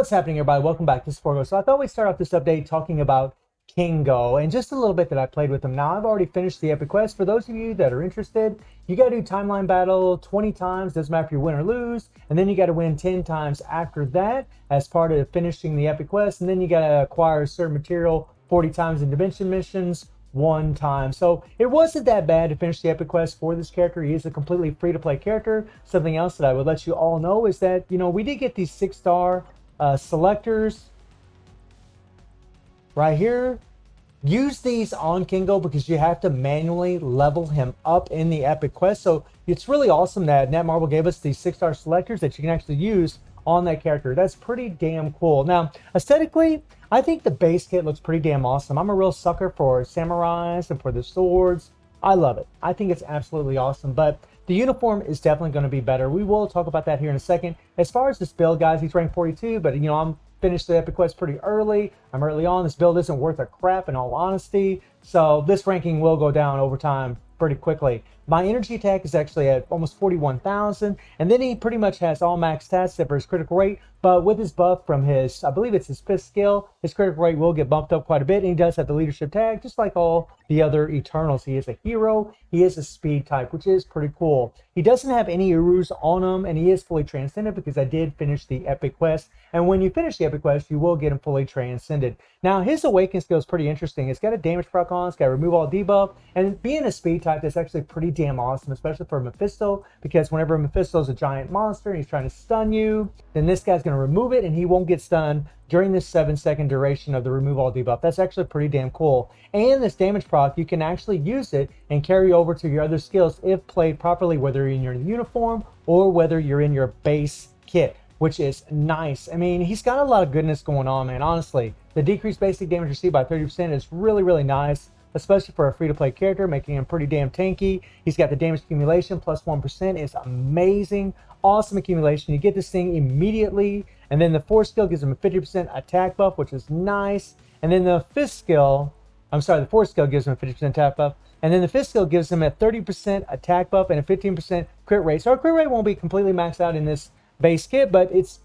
What's happening, everybody? Welcome back to Sporgo. So I thought we'd start off this update talking about Kingo and just a little bit that I played with him. Now, I've already finished the epic quest. For those of you that are interested, you got to do timeline battle 20 times. Doesn't matter if you win or lose. And then you got to win 10 times after that as part of finishing the epic quest. And then you got to acquire certain material 40 times in dimension missions, 1 time. So it wasn't that bad to finish the epic quest for this character. He is a completely free-to-play character. Something else that I would let you all know is that, we did get these 6-star selectors right here. Use these on Kingo because you have to manually level him up in the epic quest. So it's really awesome that Netmarble gave us these 6-star selectors that you can actually use on that character. That's pretty damn cool. Now, aesthetically, I think the base kit looks pretty damn awesome. I'm a real sucker for samurais and for the swords. I love it. I think it's absolutely awesome, but the uniform is definitely going to be better. We will talk about that here in a second. As far as this build, guys, he's ranked 42, but I'm finished the epic quest pretty early. I'm early on. This build isn't worth a crap in all honesty. So this ranking will go down over time pretty quickly. My energy attack is actually at almost 41,000, and then he pretty much has all max stats except for his critical rate. But with his buff from his, I believe it's his 5th skill, his critical rate will get bumped up quite a bit, and he does have the leadership tag, just like all the other Eternals. He is a hero, he is a speed type, which is pretty cool. He doesn't have any Urus on him, and he is fully transcended because I did finish the epic quest. And when you finish the epic quest, you will get him fully transcended. Now, his awaken skill is pretty interesting. It's got a damage proc on, it's got a remove all debuff, and being a speed type, that's actually pretty damn awesome, especially for Mephisto, because whenever Mephisto's a giant monster and he's trying to stun you, then this guy's going to remove it and he won't get stunned during this 7-second duration of the remove all debuff. That's actually pretty damn cool. And this damage proc, you can actually use it and carry over to your other skills if played properly, whether you're in your uniform or whether you're in your base kit, which is nice. I mean, he's got a lot of goodness going on, man. Honestly, the decreased basic damage received by 30% is really, really nice, especially for a free-to-play character, making him pretty damn tanky. He's got the damage accumulation plus 1%. It's amazing. Awesome accumulation. You get this thing immediately, and then the 4th skill gives him a 50% attack buff, which is nice. And then the 4th skill gives him a 50% attack buff, and then the 5th skill gives him a 30% attack buff and a 15% crit rate. So our crit rate won't be completely maxed out in this base kit, but it's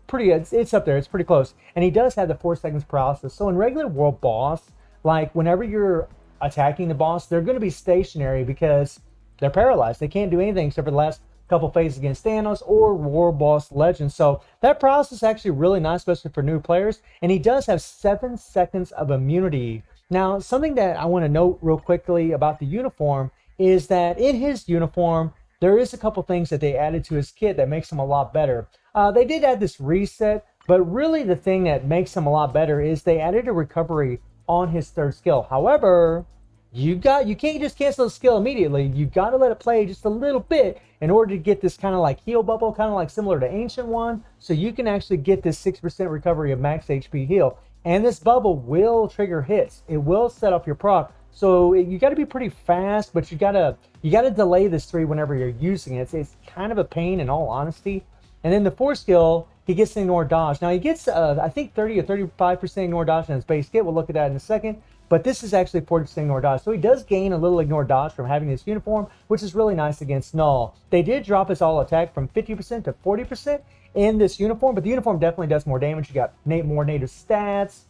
up there. It's pretty close. And he does have the 4 seconds paralysis. So in regular world boss, like whenever you're attacking the boss, they're going to be stationary because they're paralyzed. They can't do anything except for the last couple phases against Thanos or War Boss Legends. So that process is actually really nice, especially for new players. And he does have 7 seconds of immunity. Now, something that I want to note real quickly about the uniform is that in his uniform, there is a couple things that they added to his kit that makes him a lot better. They did add this reset, but really the thing that makes him a lot better is they added a recovery on his 3rd skill. However, you can't just cancel the skill immediately. You got to let it play just a little bit in order to get this kind of like heal bubble, kind of like similar to Ancient One, so you can actually get this 6% recovery of max HP heal. And this bubble will trigger hits. It will set off your proc. So you got to be pretty fast, but you got to delay this 3 whenever you're using it. It's kind of a pain in all honesty. And then the 4th skill, he gets to ignore dodge. Now he gets, I think 30 or 35% ignore dodge in his base kit. We'll look at that in a second. But this is actually 40% ignore dodge. So he does gain a little ignore dodge from having this uniform, which is really nice against Knull. They did drop his all attack from 50% to 40% in this uniform, but the uniform definitely does more damage. You got more native stats.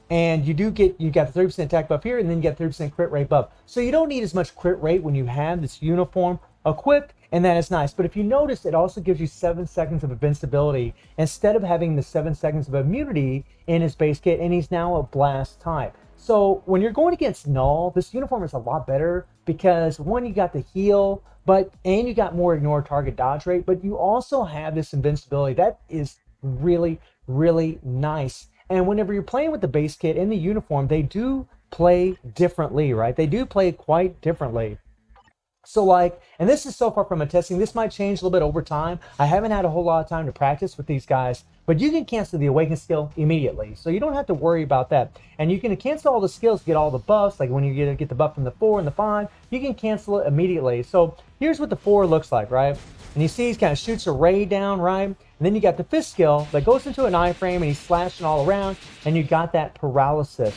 And you got the 30% attack buff here, and then you got 30% crit rate buff. So you don't need as much crit rate when you have this uniform equipped, and that is nice. But if you notice, it also gives you 7 seconds of invincibility instead of having the 7 seconds of immunity in his base kit, and he's now a blast type. So when you're going against Knull, this uniform is a lot better because, one, you got the heal, and you got more ignore target dodge rate, but you also have this invincibility. That is really, really nice. And whenever you're playing with the base kit in the uniform, they do play differently, right? They do play quite differently. So and this is so far from a testing, this might change a little bit over time. I haven't had a whole lot of time to practice with these guys, but you can cancel the awaken skill immediately. So you don't have to worry about that. And you can cancel all the skills to get all the buffs, like when you get the buff from the 4 and the 5, you can cancel it immediately. So here's what the 4 looks like, right? And you see he kind of shoots a ray down, right? And then you got the 5th skill that goes into an iframe and he's slashing all around, and you got that paralysis,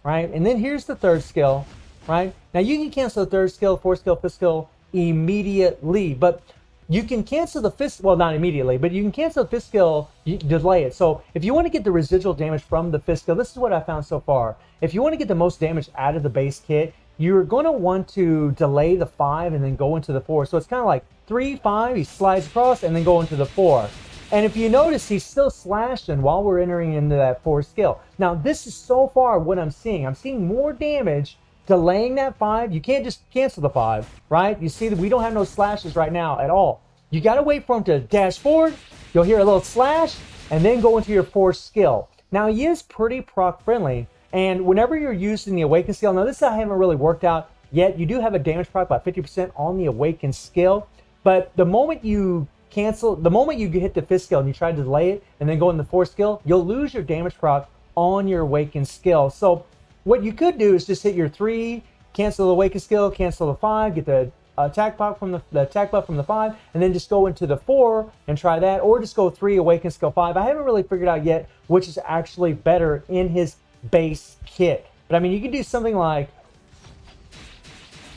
right? And then here's the 3rd skill, right? Now you can cancel the 3rd skill, 4th skill, 5th skill immediately, but you can cancel the fist, well, not immediately, but you can cancel the fist skill, you delay it. So if you want to get the residual damage from the fist skill, this is what I found so far. If you want to get the most damage out of the base kit, you're going to want to delay the 5 and then go into the 4. So it's kind of like 3, 5, he slides across and then go into the 4. And if you notice, he's still slashing while we're entering into that 4 skill. Now, this is so far what I'm seeing. I'm seeing more damage delaying that 5. You can't just cancel the 5, right? You see that we don't have no slashes right now at all. You got to wait for him to dash forward. You'll hear a little slash and then go into your 4 skill. Now, he is pretty proc friendly. And whenever you're using the Awaken skill, now this I haven't really worked out yet. You do have a damage proc by 50% on the Awaken skill. But the moment you cancel, the moment you hit the fifth skill and you try to delay it and then go in the 4th skill, you'll lose your damage proc on your Awaken skill. So what you could do is just hit your 3, cancel the Awaken skill, cancel the 5, get the attack buff from the attack buff from the 5, and then just go into the 4 and try that, or just go 3, Awaken skill 5. I haven't really figured out yet which is actually better in his base kit. But I mean, you can do something like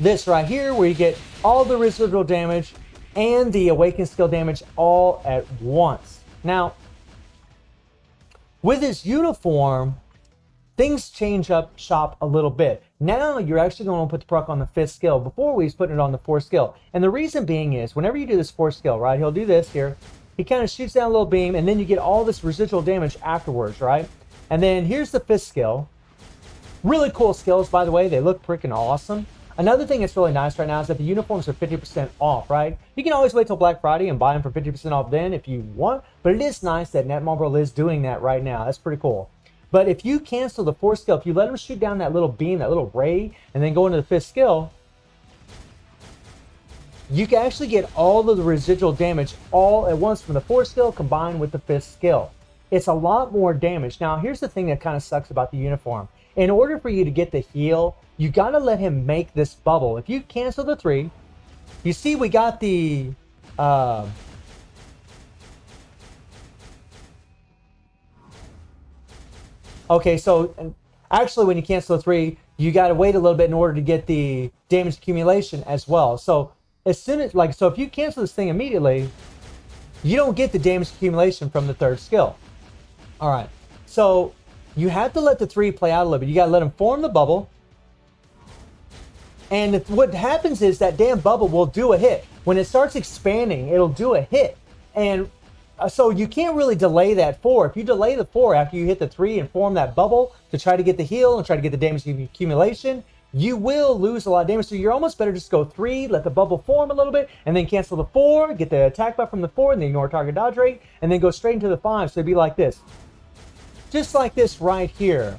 this right here, where you get all the residual damage and the Awaken skill damage all at once. Now, with his uniform, things change up shop a little bit. Now you're actually going to put the proc on the 5th skill. Before we was putting it on the 4th skill. And the reason being is, whenever you do this 4th skill, right, he'll do this here. He kind of shoots down a little beam, and then you get all this residual damage afterwards, right? And then here's the 5th skill. Really cool skills, by the way. They look freaking awesome. Another thing that's really nice right now is that the uniforms are 50% off, right? You can always wait till Black Friday and buy them for 50% off then if you want. But it is nice that Netmarble is doing that right now. That's pretty cool. But if you cancel the 4th skill, if you let him shoot down that little beam, that little ray, and then go into the 5th skill, you can actually get all of the residual damage all at once from the 4th skill combined with the 5th skill. It's a lot more damage. Now, here's the thing that kind of sucks about the uniform. In order for you to get the heal, you got to let him make this bubble. If you cancel the 3, you see we got the... Okay, so actually when you cancel the 3, you got to wait a little bit in order to get the damage accumulation as well. So as soon as, like, so if you cancel this thing immediately, you don't get the damage accumulation from the 3rd skill. All right, so you have to let the 3 play out a little bit. You got to let him form the bubble. And what happens is that damn bubble will do a hit. When it starts expanding, it'll do a hit. And so you can't really delay that 4. If you delay the 4 after you hit the 3 and form that bubble to try to get the heal and try to get the damage accumulation, you will lose a lot of damage. So you're almost better just go 3, let the bubble form a little bit, and then cancel the 4, get the attack buff from the 4, and then ignore target dodge rate, and then go straight into the 5. So it'd be like this. Just like this right here,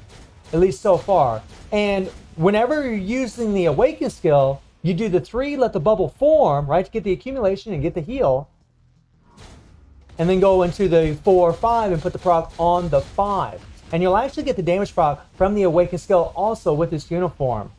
at least so far. And whenever you're using the Awaken skill, you do the 3, let the bubble form, right, to get the accumulation and get the heal. And then go into the 4, 5 and put the proc on the 5. And you'll actually get the damage proc from the Awaken skill also with this uniform.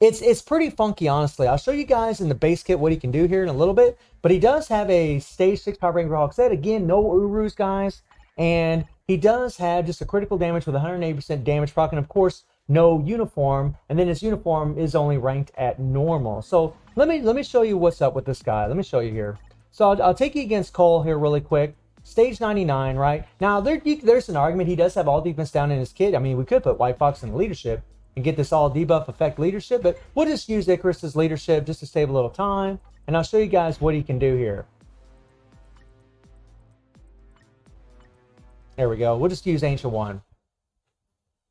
It's pretty funky, honestly. I'll show you guys in the base kit what he can do here in a little bit. But he does have a stage 6 Power Ranger Hawk set. Again, no Urus, guys. And he does have just a critical damage with 180% damage proc. And of course, no uniform. And then his uniform is only ranked at normal. So let me show you what's up with this guy. Let me show you here. So I'll take you against Cull here really quick. Stage 99, right? Now, there's an argument. He does have all defense down in his kit. I mean, we could put White Fox in leadership and get this all debuff effect leadership, but we'll just use Icarus's leadership just to save a little time. And I'll show you guys what he can do here. There we go. We'll just use Ancient One.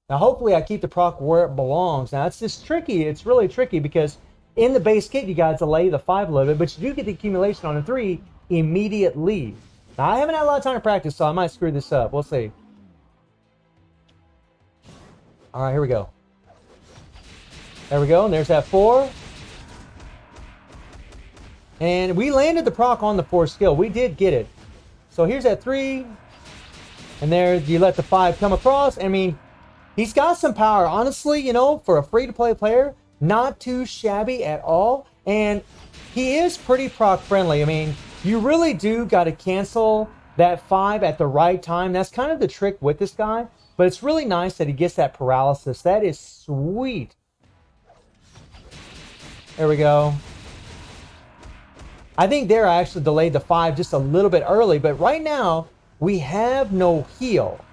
Now, hopefully I keep the proc where it belongs. Now, it's just tricky. It's really tricky because in the base kit, you got to delay the 5 a little bit, but you do get the accumulation on the 3 immediately. Now, I haven't had a lot of time to practice, so I might screw this up. We'll see. All right, here we go. There we go, and there's that 4. And we landed the proc on the 4th skill. We did get it. So here's that 3. And there, you let the 5 come across. I mean, he's got some power. Honestly, you know, for a free-to-play player, not too shabby at all. And he is pretty proc friendly. I mean, you really do got to cancel that 5 at the right time. That's kind of the trick with this guy. But it's really nice that he gets that paralysis. That is sweet. There we go. I think there I actually delayed the 5 just a little bit early, but right now we have no heal.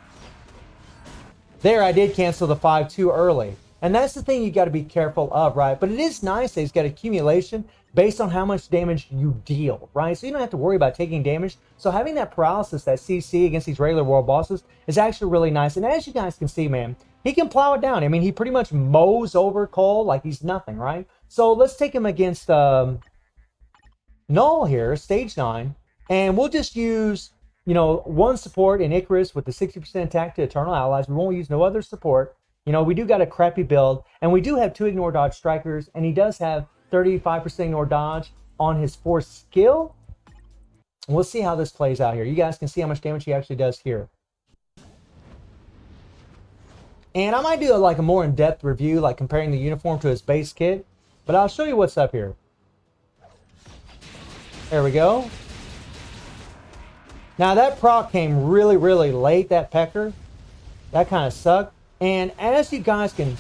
There I did cancel the 5 too early. And that's the thing you got to be careful of, right? But it is nice that he's got accumulation based on how much damage you deal, right? So you don't have to worry about taking damage. So having that paralysis, that CC against these regular world bosses is actually really nice. And as you guys can see, man, he can plow it down. I mean, he pretty much mows over Cull like he's nothing, right? So let's take him against Knull here, stage 9. And we'll just use, you know, one support in Icarus with the 60% attack to Eternal Allies. We won't use no other support. You know, we do got a crappy build, and we do have 2 ignore dodge strikers, and he does have 35% ignore dodge on his 4th skill. We'll see how this plays out here. You guys can see how much damage he actually does here. And I might do like a more in-depth review, like comparing the uniform to his base kit, but I'll show you what's up here. There we go. Now that proc came really, really late, that pecker. That kind of sucked. And as you guys can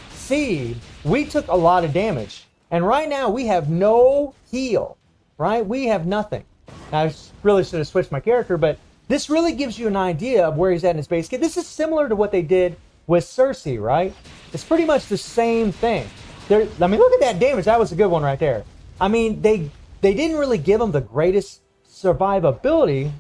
see, we took a lot of damage. And right now we have no heal, right? We have nothing. Now, I really should have switched my character, but this really gives you an idea of where he's at in his base kit. This is similar to what they did with Cersei, right? It's pretty much the same thing. I mean, look at that damage. That was a good one right there. I mean, they didn't really give him the greatest survivability,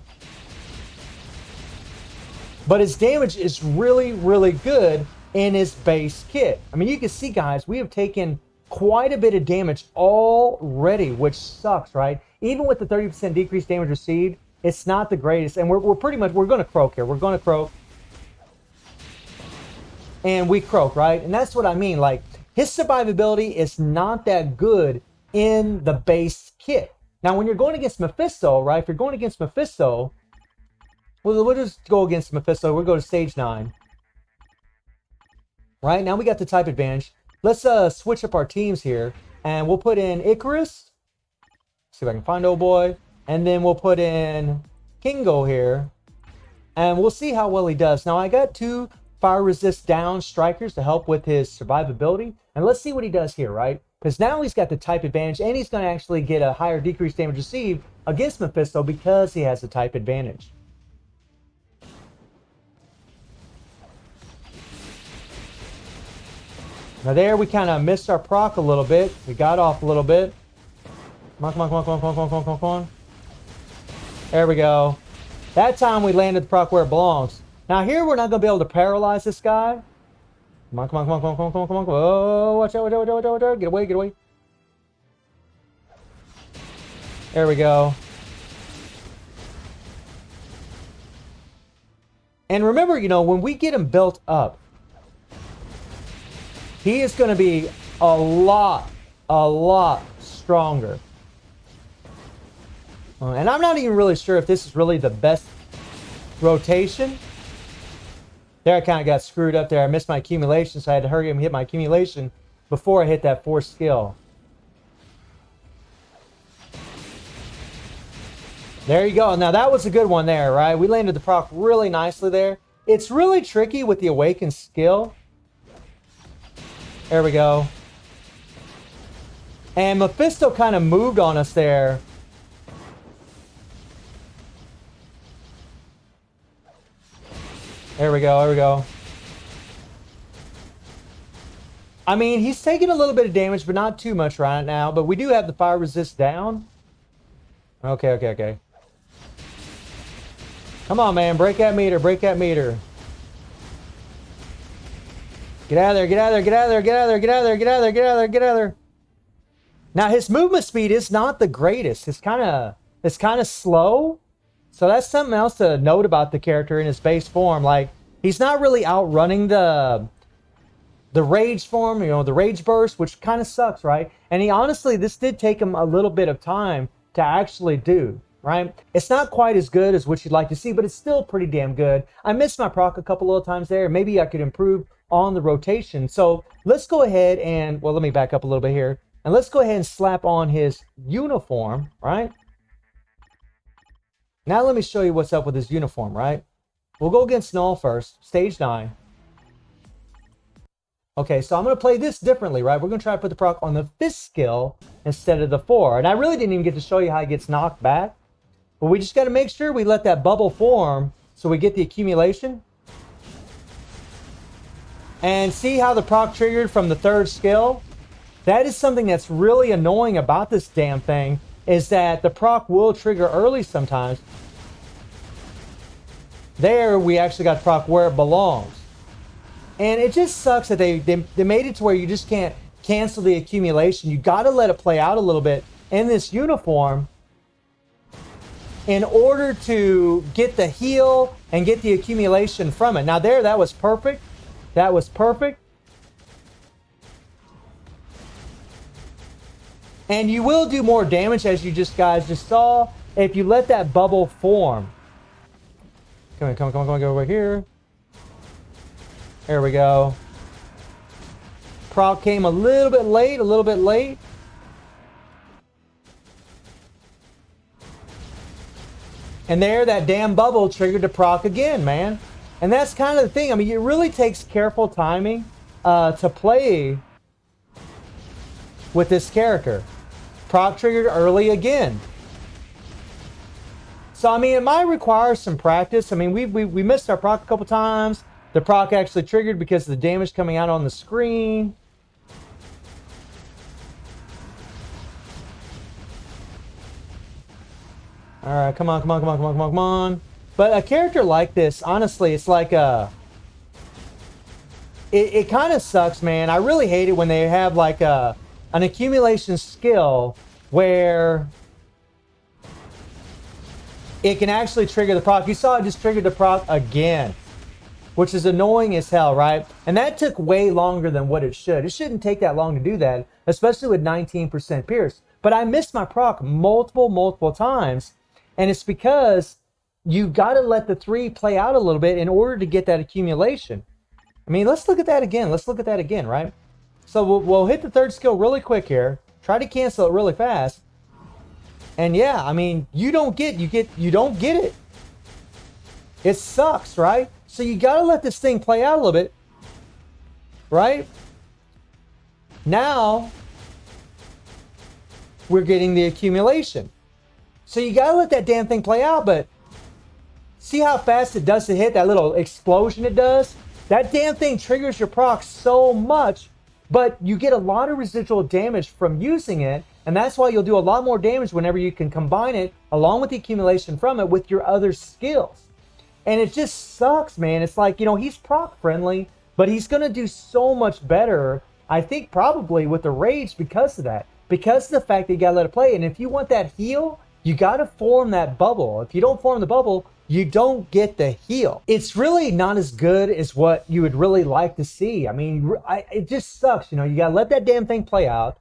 but his damage is really, really good in his base kit. I mean, you can see, guys, we have taken quite a bit of damage already, which sucks, right? Even with the 30% decreased damage received, it's not the greatest. And we're pretty much, we're going to croak here. We're going to croak. And we croak, right? And that's what I mean. Like, his survivability is not that good in the base kit. Now, when you're going against Mephisto, right? If you're going against Mephisto, we'll just go against Mephisto. We'll go to stage 9. Right, now we got the type advantage. Let's switch up our teams here. And we'll put in Icarus. See if I can find old boy. And then we'll put in Kingo here. And we'll see how well he does. Now I got 2 fire resist down strikers to help with his survivability. And let's see what he does here, right? Because now he's got the type advantage. And he's going to actually get a higher decreased damage received against Mephisto because he has the type advantage. Now there we kind of missed our proc a little bit. We got off a little bit. Come on, come on, come on, come on, come on, come on, come on, come on. There we go. That time we landed the proc where it belongs. Now here we're not going to be able to paralyze this guy. Come on, come on, come on, come on, come on, come on, come on. Oh, watch out, watch out, watch out, watch out, watch out. Get away, get away. There we go. And remember, you know, when we get him built up, he is going to be a lot stronger. And I'm not even really sure if this is really the best rotation. There I kind of got screwed up there. I missed my accumulation, so I had to hurry and hit my accumulation before I hit that 4th skill. There you go. Now that was a good one there, right? We landed the proc really nicely there. It's really tricky with the awakened skill. There we go. And Mephisto kind of moved on us there. There we go, there we go. I mean, he's taking a little bit of damage, but not too much right now. But we do have the fire resist down. Okay, okay, okay. Come on, man. Break that meter, break that meter. Get out of there, get out of there, get out of there, get out of there, get out of there, get out of there, get out of there, get out of there. Now his movement speed is not the greatest. It's kind of slow. So that's something else to note about the character in his base form. Like, he's not really outrunning the rage form, you know, the rage burst, which kind of sucks, right? And he honestly, this did take him a little bit of time to actually do, right? It's not quite as good as what you'd like to see, but it's still pretty damn good. I missed my proc a couple of times there. Maybe I could improve on the rotation. So let's go ahead and, well, let me back up a little bit here. And let's go ahead and slap on his uniform, right? Now let me show you what's up with his uniform, right? We'll go against Knull first, stage 9. Okay, so I'm going to play this differently, right? We're going to try to put the proc on the 5th skill instead of the 4. And I really didn't even get to show you how it gets knocked back. But we just got to make sure we let that bubble form so we get the accumulation. And see how the proc triggered from the 3rd skill? That is something that's really annoying about this damn thing, is that the proc will trigger early sometimes. There, we actually got proc where it belongs. And it just sucks that they made it to where you just can't cancel the accumulation. You got to let it play out a little bit in this uniform in order to get the heal and get the accumulation from it. Now there, that was perfect. That was perfect. And you will do more damage, as you guys just saw, if you let that bubble form. Come on, go over here. There we go. Proc came a little bit late. And there, that damn bubble triggered the proc again, man. And that's kind of the thing. I mean, it really takes careful timing to play with this character. Proc triggered early again. So, I mean, it might require some practice. I mean, we missed our proc a couple times. The proc actually triggered because of the damage coming out on the screen. All right, come on. But a character like this, honestly, it's like it kind of sucks, man. I really hate it when they have like an accumulation skill where it can actually trigger the proc. You saw it just triggered the proc again, which is annoying as hell, right? And that took way longer than what it should. It shouldn't take that long to do that, especially with 19% pierce. But I missed my proc multiple times, and it's because you got to let the 3 play out a little bit in order to get that accumulation. I mean, let's look at that again. Right? So we'll hit the 3rd skill really quick here. Try to cancel it really fast. And yeah, I mean, you don't get it. It sucks, right? So you got to let this thing play out a little bit. Right? Now, we're getting the accumulation. So you got to let that damn thing play out, but see how fast it does to hit, that little explosion it does? That damn thing triggers your proc so much, but you get a lot of residual damage from using it, and that's why you'll do a lot more damage whenever you can combine it, along with the accumulation from it, with your other skills. And it just sucks, man. It's like, you know, he's proc friendly, but he's going to do so much better, I think, probably with the rage because of that. Because of the fact that you got to let it play. And if you want that heal, you got to form that bubble. If you don't form the bubble, you don't get the heal. It's really not as good as what you would really like to see. I mean, it just sucks. You know, you got to let that damn thing play out.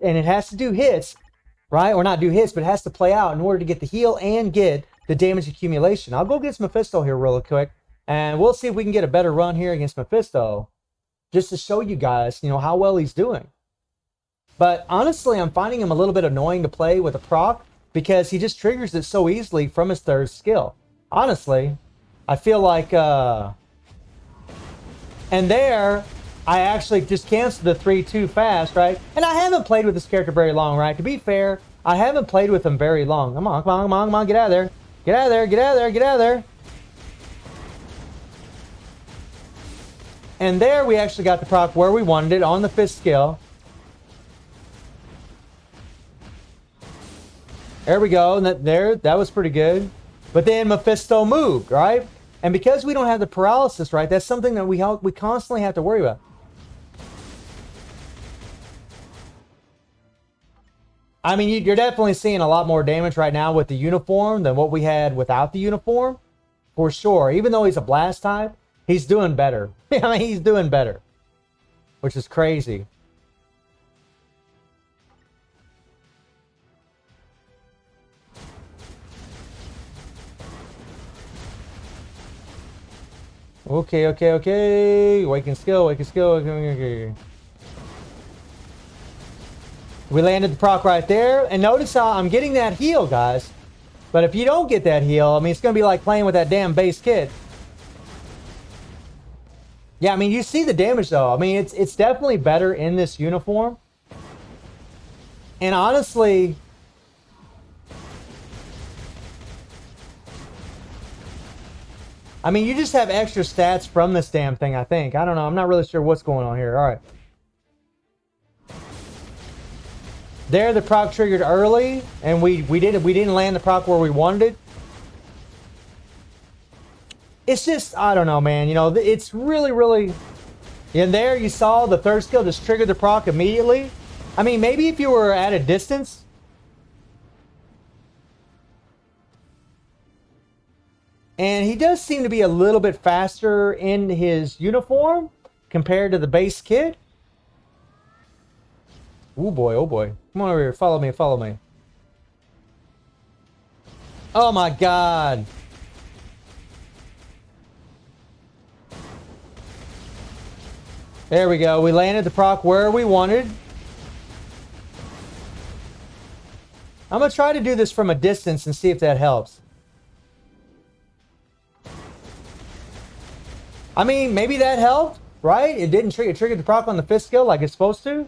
And it has to do hits, right? Or not do hits, but it has to play out in order to get the heal and get the damage accumulation. I'll go against Mephisto here real quick. And we'll see if we can get a better run here against Mephisto. Just to show you guys, you know, how well he's doing. But honestly, I'm finding him a little bit annoying to play with a proc, because he just triggers it so easily from his 3rd skill. Honestly, I feel like, and there, I actually just canceled the 3 too fast, right? And I haven't played with this character very long, right? To be fair, I haven't played with him very long. Come on, get out of there. Get out of there. And there, we actually got the proc where we wanted it, on the 5th skill. There we go, and that was pretty good. But then Mephisto moved, right? And because we don't have the paralysis, right, that's something that we constantly have to worry about. I mean, you're definitely seeing a lot more damage right now with the uniform than what we had without the uniform, for sure. Even though he's a blast type, he's doing better. I mean, he's doing better, which is crazy. Okay. Awaken skill. Okay. We landed the proc right there. And notice how I'm getting that heal, guys. But if you don't get that heal, I mean, it's going to be like playing with that damn base kit. Yeah, I mean, you see the damage though. I mean, it's definitely better in this uniform. And honestly, I mean, you just have extra stats from this damn thing, I think. I don't know. I'm not really sure what's going on here. All right. There, the proc triggered early, and we didn't land the proc where we wanted it. It's just, I don't know, man. You know, it's really... And there you saw the third skill just triggered the proc immediately. I mean, maybe if you were at a distance. And he does seem to be a little bit faster in his uniform compared to the base kit. Oh boy, oh boy. Come on over here. Follow me, follow me. Oh my god. There we go. We landed the proc where we wanted. I'm going to try to do this from a distance and see if that helps. I mean, maybe that helped, right? It didn't trigger. It triggered the proc on the fifth skill like it's supposed to.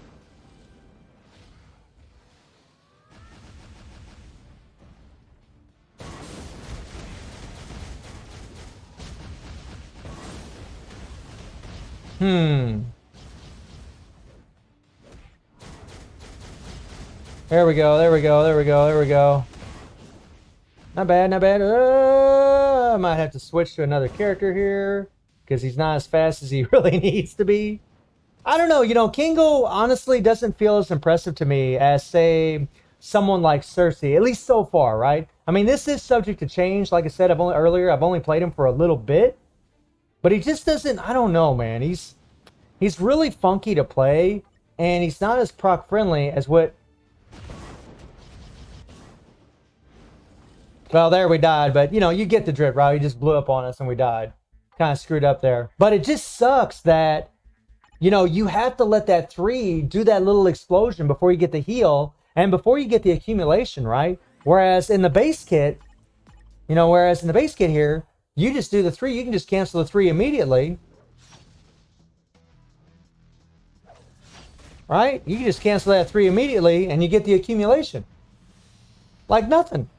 There we go, there we go, there we go, there we go. Not bad, not bad. I might have to switch to another character here because he's not as fast as he really needs to be. I don't know, you know, Kingo honestly doesn't feel as impressive to me as, say, someone like Cersei, at least so far, right? I mean, this is subject to change. Like I said, I've only played him for a little bit, but he just doesn't, I don't know, man. He's really funky to play, and he's not as proc friendly as what... Well, there we died, but you know, you get the drift, right? He just blew up on us and we died. Kind of screwed up there. But it just sucks that, you know, you have to let that 3 do that little explosion before you get the heal and before you get the accumulation, right? Whereas in the base kit, you know, here, you just do the 3, you can just cancel the 3 immediately. Right? You can just cancel that 3 immediately and you get the accumulation. Like nothing.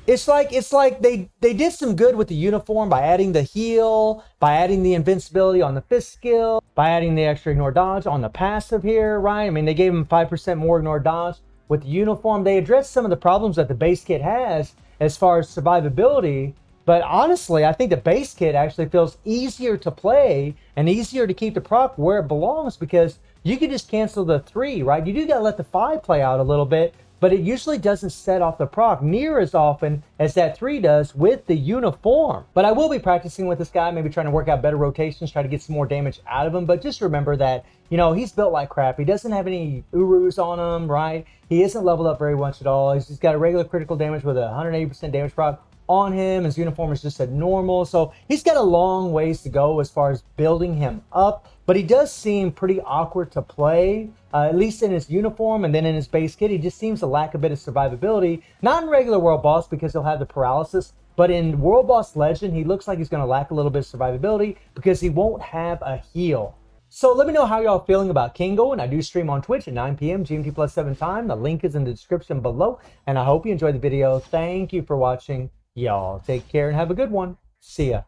It's like they did some good with the uniform by adding the heal, by adding the invincibility on the 5th skill, by adding the extra ignore dodge on the passive here, right? I mean, they gave him 5% more ignore dodge with the uniform. They addressed some of the problems that the base kit has as far as survivability. But honestly, I think the base kit actually feels easier to play and easier to keep the proc where it belongs because you can just cancel the 3, right? You do got to let the 5 play out a little bit, but it usually doesn't set off the proc near as often as that 3 does with the uniform. But I will be practicing with this guy, maybe trying to work out better rotations, try to get some more damage out of him. But just remember that, you know, he's built like crap. He doesn't have any Urus on him, right? He isn't leveled up very much at all. He's just got a regular critical damage with a 180% damage proc on him. His uniform is just a normal. So he's got a long ways to go as far as building him up. But he does seem pretty awkward to play, at least in his uniform and then in his base kit. He just seems to lack a bit of survivability. Not in regular World Boss because he'll have the paralysis, but in World Boss Legend, he looks like he's going to lack a little bit of survivability because he won't have a heal. So let me know how y'all feeling about Kingo, and I do stream on Twitch at 9 p.m. GMT plus 7 time. The link is in the description below, and I hope you enjoyed the video. Thank you for watching. Y'all take care and have a good one. See ya.